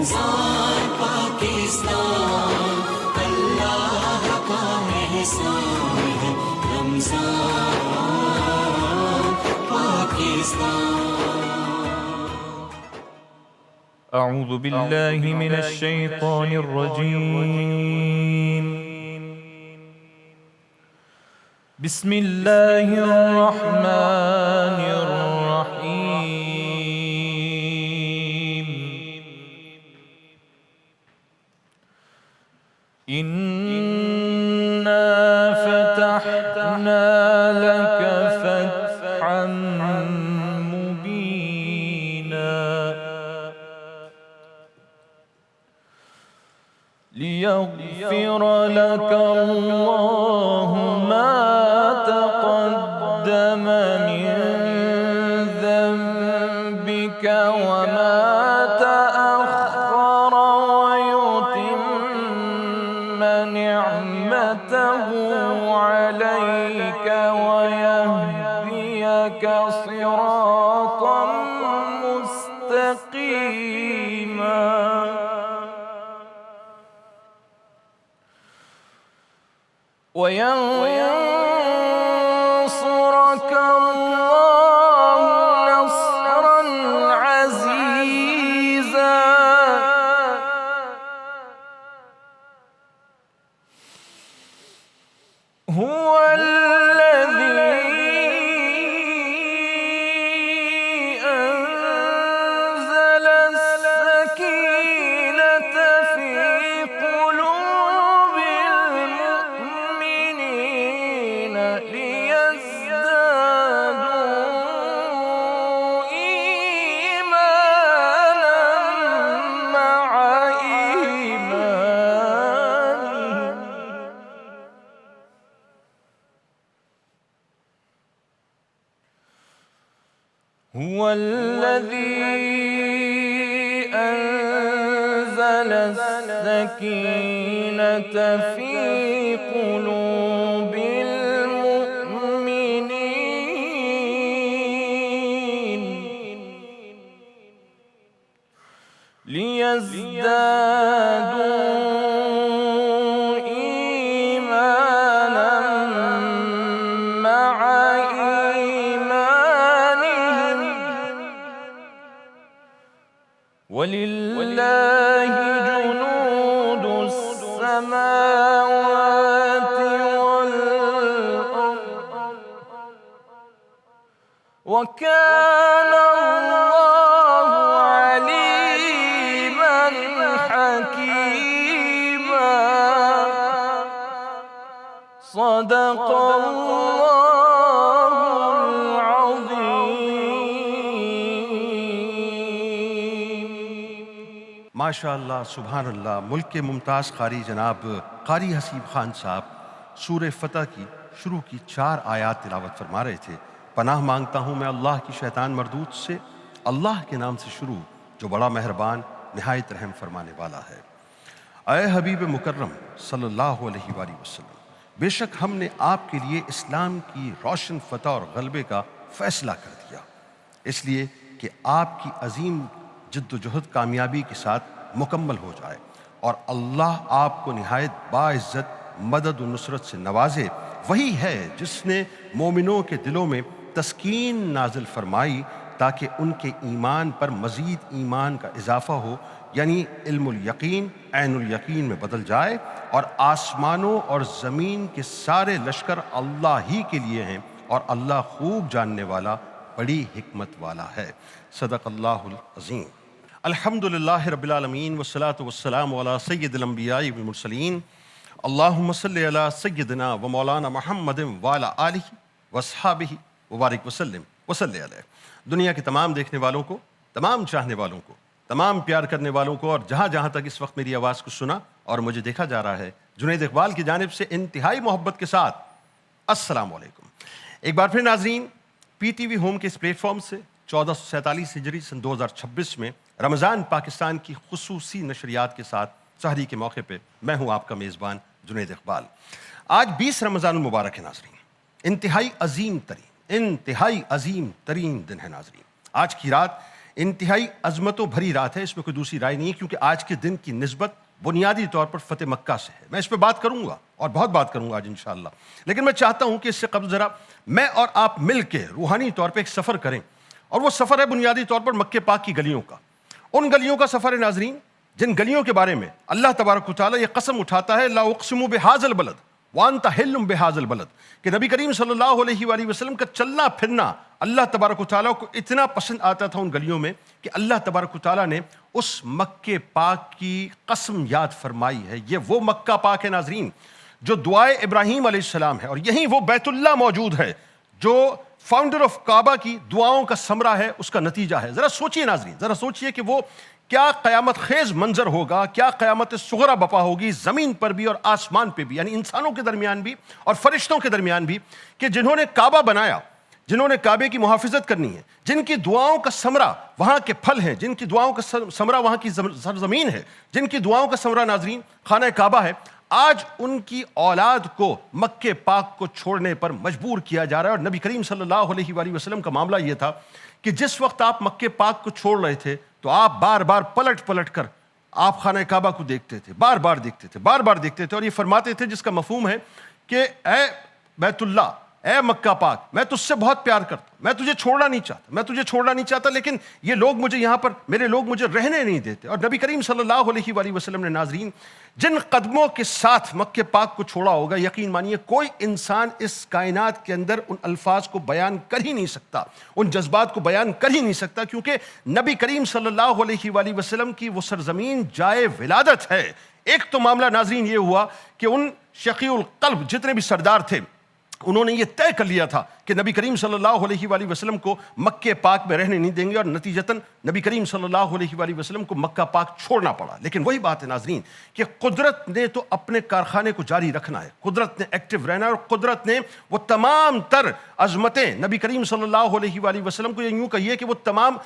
رمضان پاکستان اللہ کا احسان ہے، رمضان پاکستان۔ اعوذ باللہ من الشیطان الرجیم، بسم اللہ الرحمن الرحیم۔ اِنَّا فَتَحْنَا لَكَ فَتْحًا مُبِينًا لِيَغْفِرَ لَكَ اللَّهُ مَا تَقَدَّمَ مِن ذَنبِكَ وَمَا تَأَخَّرَ وَيُتِمَّ نِعْمَتَهُ عَلَيْكَ وَيَهْدِيَكَ صِرَاطًا مُسْتَقِيمًا وَيَنصُرَكَ اللَّهُ نَصْرًا عَزِيزًا۔ هُوَ الَّذِي أَنزَلَ السَّكِينَةَ فِي قُلُوبِ الْمُؤْمِنِينَ لِيَزْدَادُوا إِيمَانًا مَعَ إِيمَانِهِمْ هُوَ الَّذِي أَنزَلَ السَّكِينَةَ فِي قُلُوبِ الْمُؤْمِنِينَ لِيَزْدَادُوا إِيمَانًا مَعَ إِيمَانِهِمْ وَلِلَّهِ جُنُودُ السَّمَاوَاتِ وَالْأَرْضِ وَكَانَ اللَّهُ عَلِيمًا حَكِيمًا۔ صدق اللہ العظیم۔ ماشاء اللہ، سبحان اللہ۔ ملک کے ممتاز قاری جناب قاری حسیب خان صاحب سورہ فتح کی شروع کی 4 آیات تلاوت فرما رہے تھے۔ پناہ مانگتا ہوں میں اللہ کی شیطان مردود سے، اللہ کے نام سے شروع جو بڑا مہربان نہایت رحم فرمانے والا ہے۔ اے حبیب مکرم صلی اللہ علیہ وآلہ وسلم، بے شک ہم نے آپ کے لیے اسلام کی روشن فتح اور غلبے کا فیصلہ کر دیا، اس لیے کہ آپ کی عظیم جد و جہد کامیابی کے ساتھ مکمل ہو جائے اور اللہ آپ کو نہایت باعزت مدد و نصرت سے نوازے۔ وہی ہے جس نے مومنوں کے دلوں میں تسکین نازل فرمائی تاکہ ان کے ایمان پر مزید ایمان کا اضافہ ہو، یعنی علم الیقین عین الیقین میں بدل جائے، اور آسمانوں اور زمین کے سارے لشکر اللہ ہی کے لیے ہیں اور اللہ خوب جاننے والا بڑی حکمت والا ہے۔ صدق اللہ العظیم۔ الحمدللہ رب العالمین والصلاة والسلام علی سید الانبیاء والمرسلین، اللہم صلی علی سیدنا و مولانا محمد وعلی آلہ واصحابہ وبارک وسلم وصلی علیہ۔ دنیا کے تمام دیکھنے والوں کو، تمام چاہنے والوں کو، تمام پیار کرنے والوں کو، اور جہاں جہاں تک اس وقت میری آواز کو سنا اور مجھے دیکھا جا رہا ہے، جنید اقبال کی جانب سے انتہائی محبت کے ساتھ السلام علیکم۔ ایک بار پھر ناظرین، پی ٹی وی ہوم کے اس پلیٹ فارم سے 1447 ہجری سن 2026 میں رمضان پاکستان کی خصوصی نشریات کے ساتھ سحری کے موقع پہ میں ہوں آپ کا میزبان جنید اقبال۔ آج 20 رمضان المبارک ہے ناظرین، انتہائی عظیم ترین دن ہے ناظرین۔ آج کی رات انتہائی عظمتوں بھری رات ہے، اس میں کوئی دوسری رائے نہیں ہے، کیونکہ آج کے دن کی نسبت بنیادی طور پر فتح مکہ سے ہے۔ میں اس پہ بات کروں گا اور بہت بات کروں گا آج انشاءاللہ، لیکن میں چاہتا ہوں کہ اس سے قبل ذرا میں اور آپ مل کے روحانی طور پہ ایک سفر کریں، اور وہ سفر ہے بنیادی طور پر مکہ پاک کی گلیوں کا، ان گلیوں کا سفر ہے ناظرین جن گلیوں کے بارے میں اللہ تبارک و تعالیٰ یہ قسم اٹھاتا ہے لا اقسم بہذا البلد وانت حل بہذا البلد، کہ نبی کریم صلی اللہ علیہ وآلہ وسلم کا چلنا پھرنا اللہ تبارک و تعالیٰ کو اتنا پسند آتا تھا ان گلیوں میں کہ اللہ تبارک و تعالیٰ نے اس مکہ پاک کی قسم یاد فرمائی ہے۔ یہ وہ مکہ پاک ہے ناظرین جو دعائے ابراہیم علیہ السلام ہے، اور یہیں وہ بیت اللہ موجود ہے جو فاؤنڈر آف کعبہ کی دعاؤں کا ثمرہ ہے، اس کا نتیجہ ہے۔ ذرا سوچئے ناظرین، ذرا سوچئے کہ وہ کیا قیامت خیز منظر ہوگا، کیا قیامت صغریٰ بپا ہوگی زمین پر بھی اور آسمان پہ بھی، یعنی انسانوں کے درمیان بھی اور فرشتوں کے درمیان بھی، کہ جنہوں نے کعبہ بنایا، جنہوں نے کعبے کی محافظت کرنی ہے، جن کی دعاؤں کا ثمرہ وہاں کے پھل ہیں، جن کی دعاؤں کا ثمرہ وہاں کی سرزمین ہے، جن کی دعاؤں کا ثمرہ ناظرین خانہ کعبہ ہے، آج ان کی اولاد کو مکہ پاک کو چھوڑنے پر مجبور کیا جا رہا ہے۔ اور نبی کریم صلی اللہ علیہ وآلہ وسلم کا معاملہ یہ تھا کہ جس وقت آپ مکہ پاک کو چھوڑ رہے تھے تو آپ بار بار پلٹ پلٹ کر آپ خانہ کعبہ کو دیکھتے تھے، بار بار دیکھتے تھے، بار بار دیکھتے تھے، اور یہ فرماتے تھے جس کا مفہوم ہے کہ اے بیت اللہ، اے مکہ پاک، میں تجھ سے بہت پیار کرتا ہوں، میں تجھے چھوڑنا نہیں چاہتا، میں تجھے چھوڑنا نہیں چاہتا، لیکن یہ لوگ مجھے یہاں پر، میرے لوگ مجھے رہنے نہیں دیتے۔ اور نبی کریم صلی اللہ علیہ وآلہ وسلم نے ناظرین جن قدموں کے ساتھ مکہ پاک کو چھوڑا ہوگا، یقین مانیے کوئی انسان اس کائنات کے اندر ان الفاظ کو بیان کر ہی نہیں سکتا، ان جذبات کو بیان کر ہی نہیں سکتا، کیونکہ نبی کریم صلی اللہ علیہ وآلہ وسلم کی وہ سرزمین جائے ولادت ہے۔ ایک تو معاملہ ناظرین یہ ہوا کہ ان شقی القلب جتنے بھی سردار تھے انہوں نے یہ طے کر لیا تھا کہ نبی کریم صلی اللہ علیہ وآلہ وسلم کو مکہ پاک میں رہنے نہیں دیں گے، اور نتیجتاً نبی کریم صلی اللہ علیہ وآلہ وسلم کو مکہ پاک چھوڑنا پڑا۔ لیکن وہی بات ہے ناظرین کہ قدرت نے تو اپنے کارخانے کو جاری رکھنا ہے، قدرت نے ایکٹیو رہنا ہے، اور قدرت نے وہ تمام تر عظمتیں نبی کریم صلی اللہ علیہ وآلہ وسلم کو، یوں کہیے کہ وہ تمام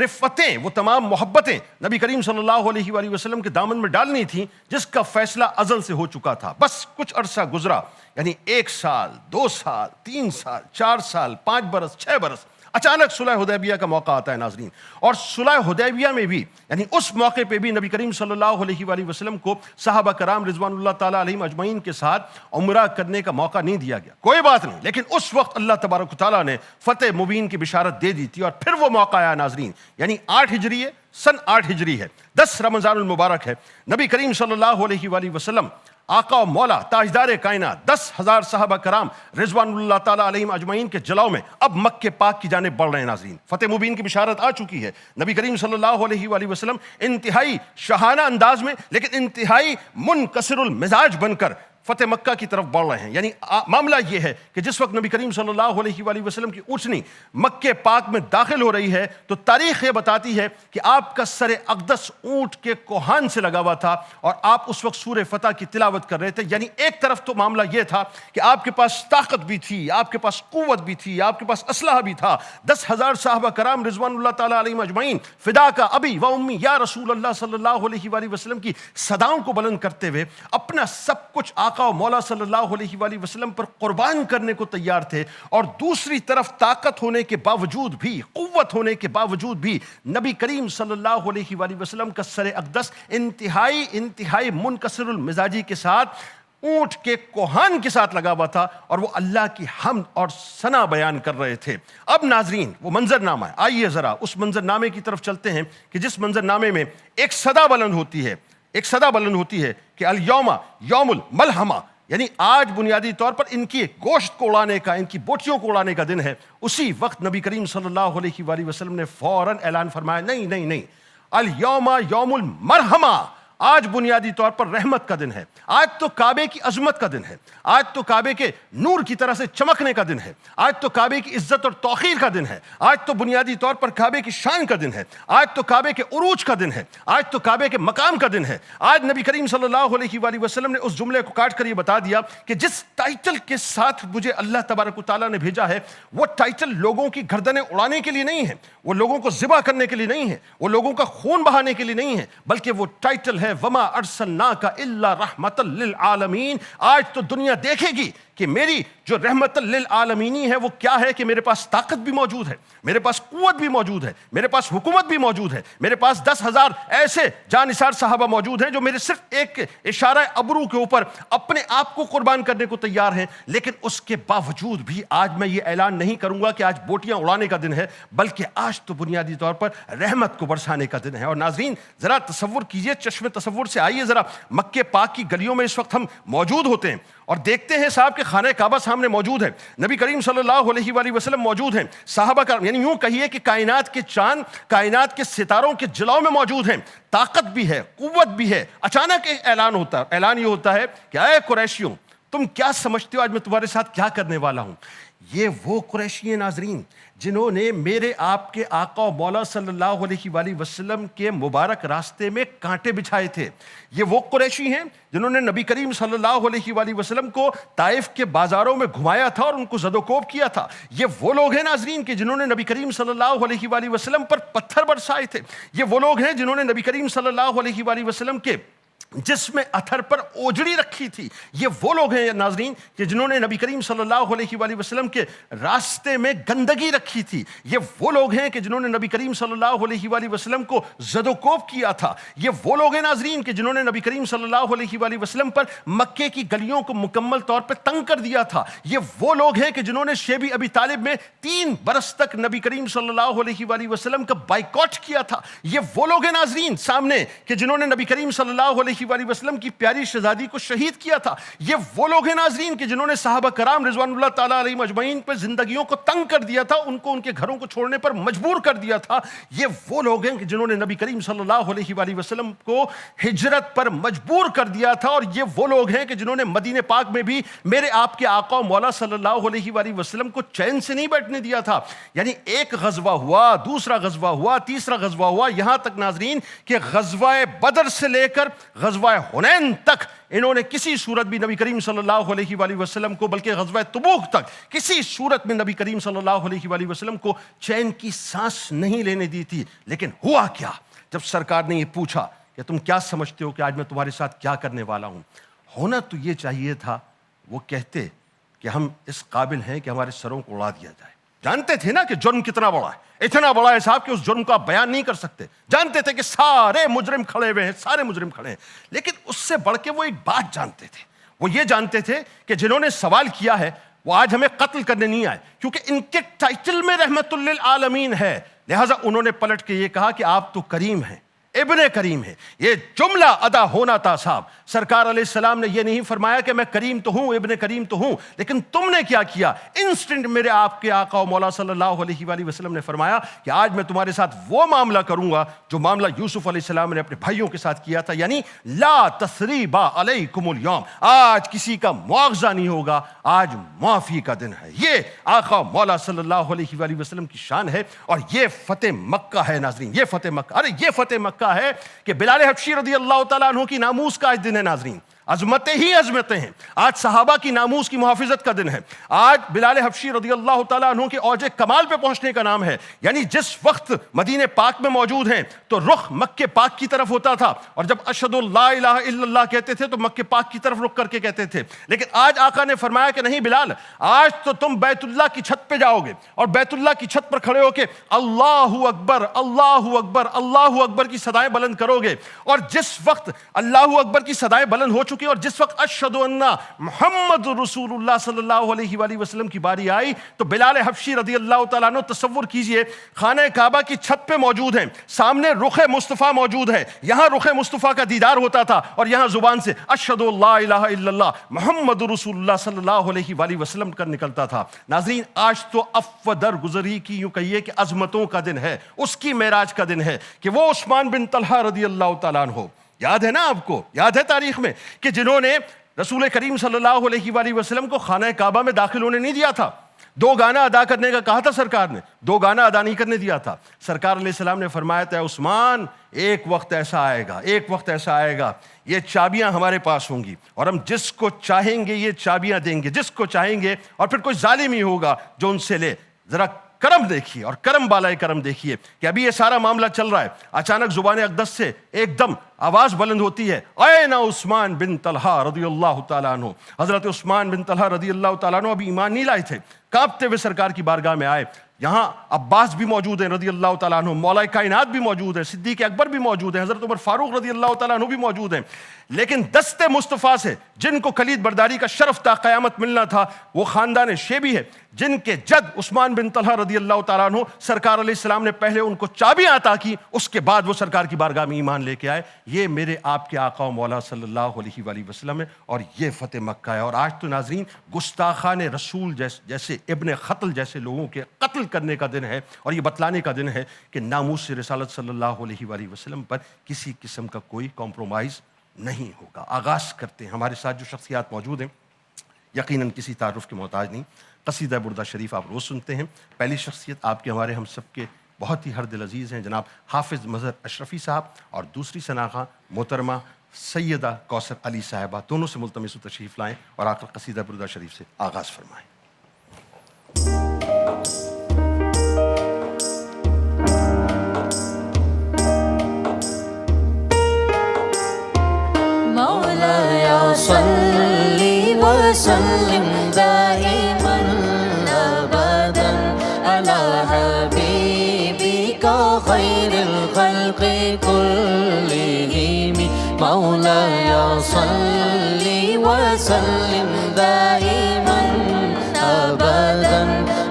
رفتیں، وہ تمام محبتیں نبی کریم صلی اللہ علیہ وآلہ وسلم کے دامن میں ڈالنی تھیں، جس کا فیصلہ ازل سے ہو چکا تھا۔ بس کچھ عرصہ گزرا، یعنی 1 سال 2 سال 3 سال 4 سال 5 برس 6 برس، اچانک صلح حدیبیہ کا موقع آتا ہے ناظرین، اور صلح حدیبیہ میں بھی، یعنی اس موقع پہ بھی نبی کریم صلی اللہ علیہ وآلہ وسلم کو صحابہ کرام رضوان اللہ تعالیٰ علیہم اجمعین کے ساتھ عمرہ کرنے کا موقع نہیں دیا گیا۔ کوئی بات نہیں، لیکن اس وقت اللہ تبارک و تعالیٰ نے فتح مبین کی بشارت دے دی تھی، اور پھر وہ موقع آیا ناظرین، یعنی 8 ہجری ہے، سن 8 ہجری ہے، 10 رمضان المبارک ہے، نبی کریم صلی اللہ علیہ وآلہ وسلم آقا و مولا تاجدار کائنات 10,000 صحابہ کرام رضوان اللہ تعالیٰ علیہم اجمعین کے جلاؤ میں اب مکہ پاک کی جانب بڑھ رہے ہیں ناظرین۔ فتح مبین کی بشارت آ چکی ہے، نبی کریم صلی اللہ علیہ وآلہ وسلم انتہائی شاہانہ انداز میں لیکن انتہائی منکسر المزاج بن کر فتح مکہ کی طرف بڑھ رہے ہیں۔ یعنی معاملہ یہ ہے کہ جس وقت نبی کریم صلی اللہ علیہ وآلہ وسلم کی اونچنی مکہ پاک میں داخل ہو رہی ہے تو تاریخ یہ بتاتی ہے کہ آپ کا سر اقدس اونٹ کے کوہان سے لگا ہوا تھا، اور آپ اس وقت سورہ فتح کی تلاوت کر رہے تھے۔ یعنی ایک طرف تو معاملہ یہ تھا کہ آپ کے پاس طاقت بھی تھی، آپ کے پاس قوت بھی تھی، آپ کے پاس اسلحہ بھی تھا، 10,000 صحابہ کرام رضوان اللہ تعالیٰ علیہم اجمعین فدا کا ابی و امی یا رسول اللہ صلی اللہ علیہ وآلہ وسلم کی صداؤں کو بلند کرتے ہوئے اپنا سب کچھ آقا و مولا صلی اللہ علیہ وآلہ وسلم پر قربان کرنے کو تیار تھے، اور دوسری طرف طاقت ہونے کے باوجود بھی، قوت ہونے کے باوجود بھی نبی کریم صلی اللہ علیہ وآلہ وسلم کا سر اقدس انتہائی منکسر المزاجی کے ساتھ اونٹ کے کوہان کے ساتھ لگا ہوا تھا، اور وہ اللہ کی حمد اور ثنا بیان کر رہے تھے۔ اب ناظرین وہ منظر نامہ ہے، آئیے ذرا اس منظر نامے کی طرف چلتے ہیں کہ جس منظر نامے میں ایک صدا بلند ہوتی ہے کہ الیوم یوم الملحمہ، یعنی آج بنیادی طور پر ان کی گوشت کو اڑانے کا، ان کی بوٹیوں کو اڑانے کا دن ہے۔ اسی وقت نبی کریم صلی اللہ علیہ وآلہ وسلم نے فوراً اعلان فرمایا، نہیں، الیوم یوم المرحمہ، آج بنیادی طور پر رحمت کا دن ہے، آج تو کعبے کی عظمت کا دن ہے، آج تو کعبے کے نور کی طرح سے چمکنے کا دن ہے، آج تو کعبے کی عزت اور توقیر کا دن ہے، آج تو بنیادی طور پر کعبے کی شان کا دن ہے، آج تو کعبے کے عروج کا دن ہے، آج تو کعبے کے مقام کا دن ہے۔ آج نبی کریم صلی اللہ علیہ وآلہ وسلم نے اس جملے کو کاٹ کر یہ بتا دیا کہ جس ٹائٹل کے ساتھ مجھے اللہ تبارک و تعالیٰ نے بھیجا ہے، وہ ٹائٹل لوگوں کی گردنیں اڑانے کے لیے نہیں ہے، وہ لوگوں کو ذبح کرنے کے لیے نہیں ہے، وہ لوگوں کا خون بہانے کے لیے نہیں ہے، بلکہ وہ ٹائٹل ہے وما ارسلناک الا رحمۃ للعالمین۔ آج تو دنیا دیکھے گی کہ میری جو رحمت للعالمینی ہے وہ کیا ہے کہ میرے پاس طاقت بھی موجود ہے, میرے پاس قوت بھی موجود ہے, میرے پاس حکومت بھی موجود ہے, میرے پاس 10,000 ایسے جانثار صحابہ موجود ہیں جو میرے صرف ایک اشارہ ابرو کے اوپر اپنے آپ کو قربان کرنے کو تیار ہیں. لیکن اس کے باوجود بھی آج میں یہ اعلان نہیں کروں گا کہ آج بوٹیاں اڑانے کا دن ہے, بلکہ آج تو بنیادی طور پر رحمت کو برسانے کا دن ہے. اور ناظرین ذرا تصور کیجئے, چشم تصور سے آئیے ذرا, مکہ پاک کی گلیوں میں اس وقت ہم موجود ہوتے ہیں اور دیکھتے ہیں صاحب کہ خانہ کعبہ سامنے موجود ہے, نبی کریم صلی اللہ علیہ وآلہ وسلم موجود ہیں, صحابہ کرام, یعنی یوں کہیے کہ کائنات کے چاند, کائنات کے ستاروں کے جلاؤ میں موجود ہیں, طاقت بھی ہے, قوت بھی ہے. اچانک ایک اعلان یہ ہوتا ہے کہ اے قریشیوں, تم کیا سمجھتے ہو آج میں تمہارے ساتھ کیا کرنے والا ہوں. یہ وہ قریشی ہیں ناظرین جنہوں نے میرے آپ کے آقا و مولا صلی اللہ علیہ وآلہ وسلم کے مبارک راستے میں کانٹے بچھائے تھے. یہ وہ قریشی ہیں جنہوں نے نبی کریم صلی اللہ علیہ وآلہ وسلم کو طائف کے بازاروں میں گھمایا تھا اور ان کو زد و کوب کیا تھا. یہ وہ لوگ ہیں ناظرین کہ جنہوں نے نبی کریم صلی اللہ علیہ وآلہ وسلم پر پتھر برسائے تھے. یہ وہ لوگ ہیں جنہوں نے نبی کریم صلی اللہ علیہ وآلہ وسلم کے جسم اتھر پر اوجڑی رکھی تھی. یہ وہ لوگ ہیں ناظرین کہ جنہوں نے نبی کریم صلی اللہ علیہ وآلہ وسلم کے راستے میں گندگی رکھی تھی. یہ وہ لوگ ہیں کہ جنہوں نے نبی کریم صلی اللہ علیہ وآلہ وسلم کو زد و کوب کیا تھا. یہ وہ لوگ ہیں ناظرین کہ جنہوں نے نبی کریم صلی اللہ علیہ وآلہ وسلم پر مکے کی گلیوں کو مکمل طور پر تنگ کر دیا تھا. یہ وہ لوگ ہیں کہ جنہوں نے شیب ابی طالب میں 3 برس تک نبی کریم صلی اللہ علیہ وآلہ وسلم کا بائیکاٹ کیا تھا. یہ وہ لوگ ہیں ناظرین سامنے کہ جنہوں نے نبی کریم صلی اللہ علیہ وآلہ وسلم کی پیاری شہزادی کو شہید کیا تھا. یہ وہ لوگ ہیں ناظرین کہ جنہوں نے صحابہ کرام رضوان اللہ تعالیٰ علیہم اجمعین پر زندگیوں کو تنگ کر دیا تھا, ان کو ان کے گھروں کو چھوڑنے پر مجبور کر دیا تھا. یہ وہ لوگ ہیں کہ جنہوں نے نبی کریم صلی اللہ علیہ وآلہ وسلم کو ہجرت پر مجبور کر دیا تھا. اور یہ وہ لوگ ہیں کہ جنہوں نے مدینہ پاک میں بھی میرے آپ کے آقا و مولا صلی اللہ علیہ وآلہ وسلم کو چین سے نہیں بیٹھنے دیا تھا. یعنی ایک غزوہ ہوا, دوسرا غزوہ ہوا, تیسرا غزوہ ہوا, یہاں تک ناظرین کہ غزوہ بدر سے لے کر غزوہ حنین تک انہوں نے کسی صورت بھی نبی کریم صلی اللہ علیہ وآلہ وسلم کو, بلکہ غزوہ تبوک تک کسی صورت میں نبی کریم صلی اللہ علیہ وآلہ وسلم کو چین کی سانس نہیں لینے دی تھی. لیکن ہوا کیا جب سرکار نے یہ پوچھا کہ تم کیا سمجھتے ہو کہ آج میں تمہارے ساتھ کیا کرنے والا ہوں. ہونا تو یہ چاہیے تھا وہ کہتے کہ ہم اس قابل ہیں کہ ہمارے سروں کو اڑا دیا جائے. جانتے تھے نا کہ جرم کتنا بڑا ہے, اتنا بڑا ہے صاحب کہ اس جرم کو آپ بیان نہیں کر سکتے. جانتے تھے کہ سارے مجرم کھڑے ہوئے ہیں, سارے مجرم کھڑے ہیں. لیکن اس سے بڑھ کے وہ ایک بات جانتے تھے. وہ یہ جانتے تھے کہ جنہوں نے سوال کیا ہے وہ آج ہمیں قتل کرنے نہیں آئے, کیونکہ ان کے ٹائٹل میں رحمت للعالمین ہے. لہٰذا انہوں نے پلٹ کے یہ کہا کہ آپ تو کریم ہیں, ابن کریم ہے. یہ جملہ ادا ہونا تھا صاحب. سرکار علیہ السلام نے یہ نہیں فرمایا کہ میں کریم تو ہوں, ابن کریم تو ہوں, لیکن تم نے کیا کیا. انسٹنٹ میرے آپ کے آقا و مولا صلی اللہ علیہ وآلہ وسلم نے فرمایا کہ آج میں تمہارے ساتھ وہ معاملہ کروں گا جو معاملہ یوسف علیہ السلام نے اپنے بھائیوں کے ساتھ کیا تھا. یعنی لا تثریب علیکم اليوم, آج کسی کا مواخذہ نہیں ہوگا, آج معافی کا دن ہے. یہ آقا و مولا صلی اللہ علیہ وآلہ وسلم کی شان ہے. اور یہ فتح مکہ ہے ناظرین, یہ فتح مکہ. ارے یہ فتح مکہ ہے کہ بلال حبشی رضی اللہ تعالیٰ عنہ کی ناموس کا آج دن ہے ناظرین. عظمتیں ہی عظمتیں ہیں. آج صحابہ کی ناموس کی محافظت کا دن ہے. آج بلال حبشی رضی اللہ تعالیٰ عنہ کے اوج کمال پہ پہنچنے کا نام ہے. یعنی جس وقت مدینہ پاک میں موجود ہیں تو رخ مکہ پاک کی طرف ہوتا تھا, اور جب اشہد لا الہ الا اللہ کہتے تھے تو مکہ پاک کی طرف رخ کر کے کہتے تھے. لیکن آج آقا نے فرمایا کہ نہیں بلال, آج تو تم بیت اللہ کی چھت پہ جاؤ گے اور بیت اللہ کی چھت پر کھڑے ہو کے اللہ اکبر اللہ اکبر اللہ اکبر کی صدائیں بلند کرو گے. اور جس وقت اللہ اکبر کی صدائیں بلند ہو چکی اور جس وقت اشہد ان محمد رسول اللہ صلی اللہ علیہ وآلہ وسلم کی باری آئی تو بلال حبشی رضی اللہ تعالیٰ عنہ, تصور کیجئے, خانہ کعبہ کی چھت پہ موجود ہیں, سامنے رخ مصطفیٰ موجود ہے, یہاں رخ مصطفیٰ کا دیدار ہوتا تھا اور یہاں زبان سے اشہد لا الہ الا اللہ محمد رسول اللہ صلی اللہ علیہ وآلہ وسلم کا نکلتا تھا. ناظرین آج تو افو در گزری کی یوں کہیے کہ عظمتوں کا دن ہے, اس کی معراج کا دن ہے کہ وہ عثمان بن طلحہ رضی اللہ تعالیٰ عنہ, یاد ہے نا آپ کو, یاد ہے تاریخ میں کہ جنہوں نے رسول کریم صلی اللہ علیہ وآلہ وسلم کو خانہ کعبہ میں داخل ہونے نہیں دیا تھا. 2 گانا ادا کرنے کا کہا تھا سرکار نے, 2 گانا ادا نہیں کرنے دیا تھا. سرکار علیہ السلام نے فرمایا تھا عثمان ایک وقت ایسا آئے گا, ایک وقت ایسا آئے گا, یہ چابیاں ہمارے پاس ہوں گی اور ہم جس کو چاہیں گے یہ چابیاں دیں گے, جس کو چاہیں گے, اور پھر کوئی ظالم ہی ہوگا جو ان سے لے. ذرا کرم دیکھیے اور کرم بالائے کرم دیکھیے کہ ابھی یہ سارا معاملہ چل رہا ہے، اچانک زبان اقدس سے ایک دم آواز بلند ہوتی ہے، اَيْنَ عثمان بن طلحہ رضی اللہ تعالیٰ عنہ۔ حضرت عثمان بن طلحہ رضی اللہ تعالیٰ عنہ ابھی ایمان نہیں لائے تھے، کانپتے ہوئے سرکار کی بارگاہ میں آئے۔ یہاں عباس بھی موجود ہیں رضی اللہ تعالیٰ عنہ، مولا کائنات بھی موجود ہیں، صدیق اکبر بھی موجود ہیں، حضرت عمر فاروق رضی اللہ تعالیٰ عنہ بھی موجود ہیں، لیکن دست مصطفیٰ سے جن کو کلید برداری کا شرف تا قیامت ملنا تھا وہ خاندان شیبی ہے، جن کے جد عثمان بن طلحہ رضی اللہ تعالیٰ عنہ سرکار علیہ السلام نے پہلے ان کو چابیاں عطا کی، اس کے بعد وہ سرکار کی بارگاہ میں ایمان لے کے آئے۔ یہ میرے آپ کے آقا و مولا صلی اللہ علیہ وآلہ وسلم ہے، اور یہ فتح مکہ ہے۔ اور آج تو ناظرین گستاخان رسول جیسے ابن قتل جیسے لوگوں کے قتل کرنے کا دن ہے، اور یہ بتلانے کا دن ہے کہ ناموس رسالت صلی اللہ علیہ وآلہ وسلم پر کسی قسم کا کوئی کمپرومائز نہیں ہوگا۔ آغاز کرتے ہیں، ہمارے ساتھ جو شخصیات موجود ہیں یقیناً کسی تعارف کے محتاج نہیں، قصیدہ بردہ شریف آپ روز سنتے ہیں۔ پہلی شخصیت آپ کے ہمارے ہم سب کے بہت ہی ہر دل عزیز ہیں جناب حافظ مظہر اشرفی صاحب، اور دوسری ثناء محترمہ سیدہ کوثر علی صاحبہ، دونوں سے ملتمس و تشریف لائیں اور آ کر قصیدہ بردہ شریف سے آغاز فرمائیں۔ مولاي صل وسلم دائما ابدا على حبيبك خير الخلق كلهم مولاي صل وسلم دائما ابدا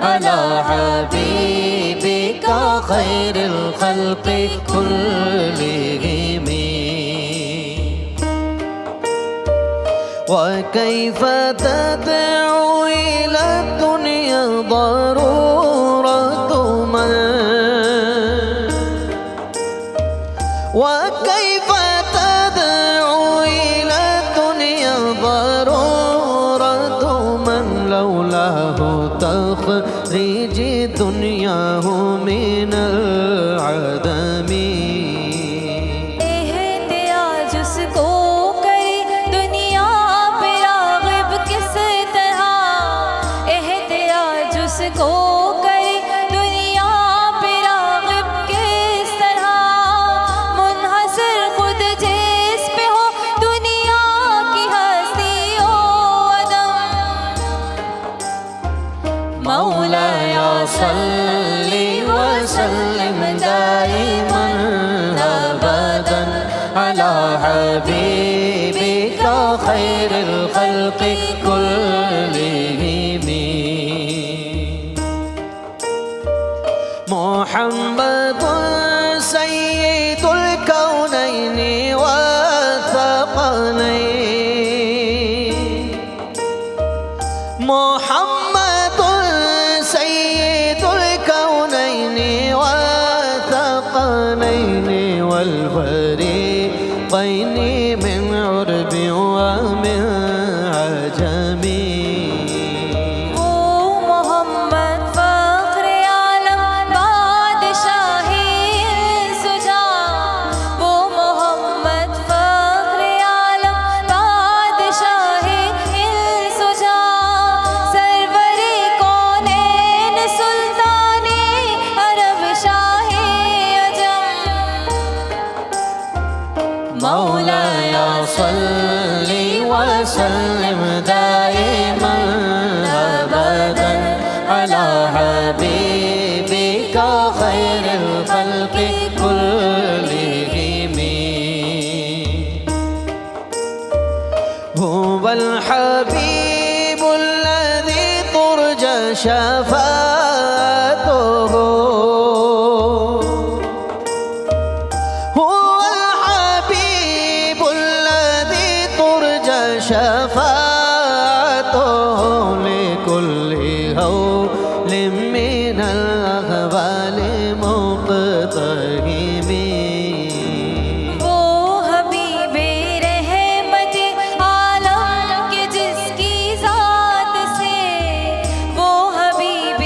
على حبيبك خير الخلق كلهم وكيف تدعو إلى الدنيا ضرورة من وكيف تدعو إلى الدنيا ضرورة من لولاه تخريج دنياه من العدم صل وسلم دائما ابدا على حبيبك خير الخلق كلهم محمد سيد الكونين والثقلين محمد سيد الكونين والثقلين والفريقين من عرب ومن عجم محمد فخر عالم بادشاہی سجا وہ محمد فخر عالم بادشاہی سجا سرور کونین سلطانی عرب شاہی عجم مولاي صل وسلم دائما ابدا على حبيبك خير الخلق كلهم هو الحبيب الذي ترجى شفاعته هو الحبيب الذي ترجى شفاعته لكل هول من الأهوال مقتحم وہ حبیب رحمت عالم کے جس کی ذات سے وہ حبیب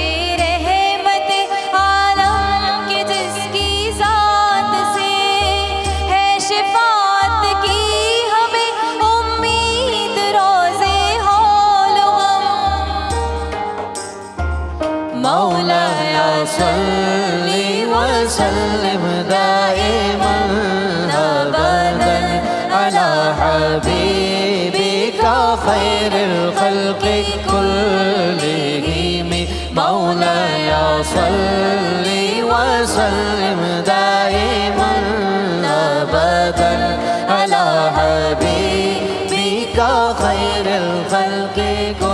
على حبيبك خير الخلق كلهم مولاي صل وسلم دائما أبدا على حبيبك خير الخلق كلهم